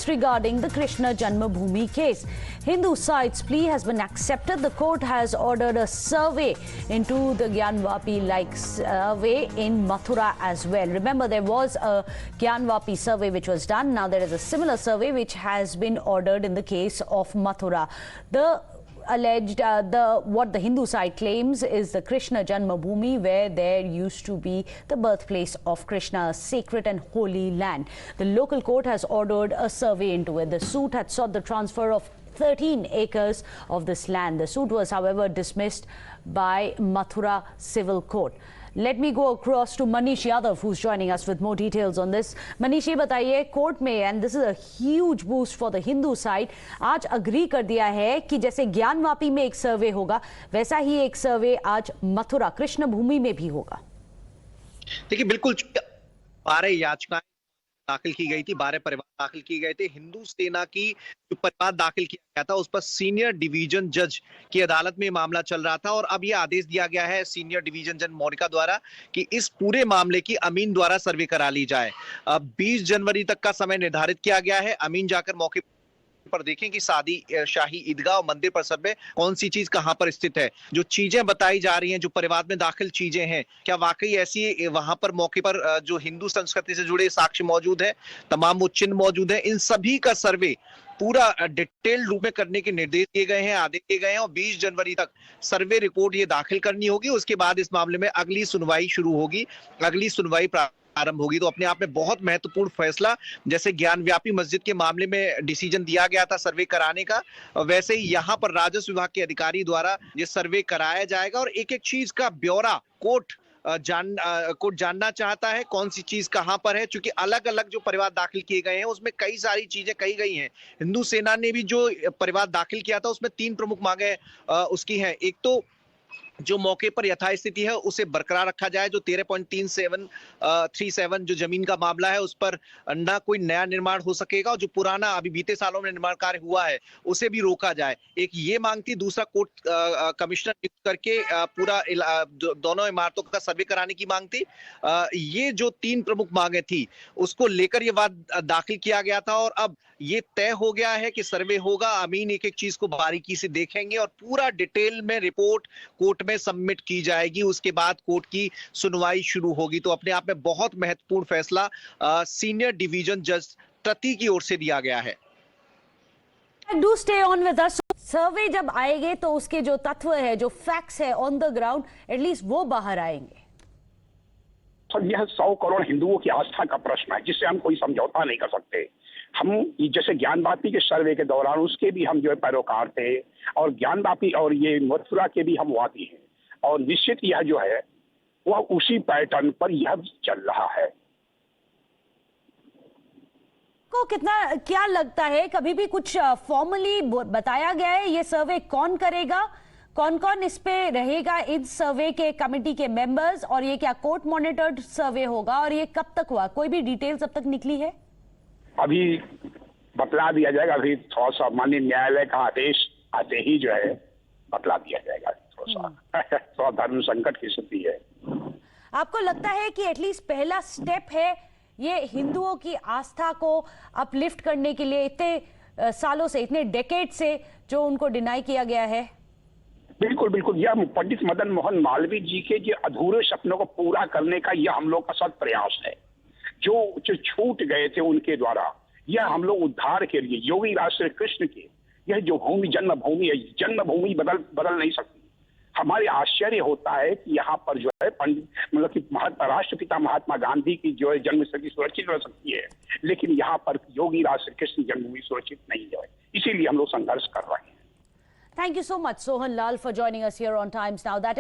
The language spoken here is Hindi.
regarding the Krishna Janmabhoomi case. Hindu side's plea has been accepted. The court has ordered a survey into the Gyanvapi-like survey in Mathura as well. Remember, there was a Gyanvapi survey which was done. Now there is a similar survey which has been ordered in the case of Mathura. The alleged what the Hindu side claims is the Krishna Janmabhoomi, where there used to be the birthplace of Krishna, a sacred and holy land. The local court has ordered a survey into it. The suit had sought the transfer of 13 acres of this land. The suit was, however, dismissed by Mathura Civil Court. Let me go across to Manish Yadav, who's joining us with more details on this. Manish, ये बताइए, कोर्ट में, and this is a huge boost for the Hindu side, आज अग्री कर दिया है कि जैसे ज्ञानवापी में एक सर्वे होगा, वैसा ही एक सर्वे आज मथुरा कृष्ण भूमि में भी होगा। देखिए, बिल्कुल 12 याचिकाएं दाखिल की गई थी, 12 परिवार दाखिल किए गए थे। हिंदू सेना की जो परिवार दाखिल किया गया था, उस पर सीनियर डिवीजन जज की अदालत में मामला चल रहा था और अब ये आदेश दिया गया है सीनियर डिवीजन जज मोनिका द्वारा कि इस पूरे मामले की अमीन द्वारा सर्वे करा ली जाए। 20 जनवरी तक का समय निर्धारित किया गया है। अमीन जाकर मौके पर देखें कि शाही ईदगाह और मंदिर परिसर में कौन सी चीज कहां पर स्थित है। जो चीजें बताई जा रही हैं, जो परिवार में दाखिल चीजें हैं, क्या वाकई ऐसी वहां पर मौके पर जो हिंदू संस्कृति से जुड़े साक्ष्य मौजूद है, तमाम वो चिन्ह मौजूद है, इन सभी का सर्वे पूरा डिटेल रूप में करने के निर्देश दिए गए हैं, आदेश दिए गए हैं और 20 जनवरी तक सर्वे रिपोर्ट ये दाखिल करनी होगी। उसके बाद इस मामले में अगली सुनवाई शुरू होगी, अगली सुनवाई आरंभ होगी। तो अपने आप में बहुत महत्वपूर्ण फैसला, जैसे ज्ञानव्यापी मस्जिद के मामले में डिसीजन दिया गया था सर्वे कराने का, वैसे ही यहाँ पर राजस्व विभाग के अधिकारी द्वारा ये सर्वे कराया जाएगा और एक एक चीज का ब्यौरा कोर्ट जानना चाहता है, कौन सी चीज कहां पर है, क्योंकि अलग अलग जो परिवार दाखिल किए गए हैं उसमें कई सारी चीजें कही गई हैं। हिंदू सेना ने भी जो परिवार दाखिल किया था उसमें 3 प्रमुख मांगे उसकी हैं। एक तो जो मौके पर यथास्थिति है उसे बरकरार रखा जाए, जो 13.37 जो जमीन का मामला है उस पर ना कोई नया निर्माण हो सकेगा और जो पुराना अभी बीते सालों में निर्माण कार्य हुआ है उसे भी रोका जाए। एक ये मांग थी। दूसरा, कोर्ट कमिश्नर नियुक्त करके पूरा दोनों इमारतों का सर्वे कराने की मांग थी। ये जो 3 प्रमुख मांगे थी उसको लेकर ये वाद दाखिल किया गया था और अब ये तय हो गया है कि सर्वे होगा। अमीन एक एक चीज को बारीकी से देखेंगे और पूरा डिटेल में रिपोर्ट कोर्ट में सबमिट की जाएगी। उसके बाद कोर्ट की सुनवाई शुरू होगी। तो अपने आप में बहुत महत्वपूर्ण फैसला सीनियर डिवीजन जज तृती की ओर से दिया गया है। Do stay on with us. सर्वे जब आएंगे तो उसके जो तत्व है, जो फैक्ट्स है ऑन द ग्राउंड, एटलीस्ट वो बाहर आएंगे। सर, यह 100 करोड़ हिंदुओं की आस्था का प्रश्न है जिससे हम कोई समझौता नहीं कर सकते। हम जैसे ज्ञानवापी के सर्वे के दौरान उसके भी हम जो है पैरोकार थे और ज्ञानवापी और ये मथुरा के भी हम वादी हैं और निश्चित यह जो है वह उसी पैटर्न पर यह चल रहा है। को कितना क्या लगता है, कभी भी कुछ फॉर्मली बताया गया है ये सर्वे कौन करेगा, कौन कौन इस पे रहेगा, इस सर्वे के कमेटी के मेंबर्स, और ये क्या कोर्ट मॉनिटर्ड सर्वे होगा और ये कब तक हुआ, कोई भी डिटेल्स अब तक निकली है? अभी बतला दिया जाएगा। अभी थोड़ा सा माननीय न्यायालय का आदेश आते ही जो है बतला दिया जाएगा। थोड़ा धर्म संकट की स्थिति है। आपको लगता है कि एटलीस्ट पहला स्टेप है ये हिंदुओं की आस्था को अपलिफ्ट करने के लिए, इतने सालों से, इतने डेकेड से जो उनको डिनाई किया गया है? बिल्कुल बिल्कुल, यह पंडित मदन मोहन मालवीय जी के जो अधूरे सपनों को पूरा करने का यह हम लोग का सत प्रयास है। जो छूट गए थे उनके द्वारा यह हम लोग उद्धार के लिए योगी राज श्री कृष्ण के यह जो भूमि जन्मभूमि है, जन्मभूमि बदल नहीं सकती। हमारे आश्चर्य होता है कि यहाँ पर जो है मतलब कि राष्ट्रपिता महात्मा गांधी की जो है जन्मस्थली सुरक्षित रह सकती है, लेकिन यहाँ पर योगी राज श्री कृष्ण जन्मभूमि सुरक्षित नहीं है। इसीलिए हम लोग संघर्ष कर रहे हैं। Thank you so much, Sohan Lal, for joining us here on Times Now. That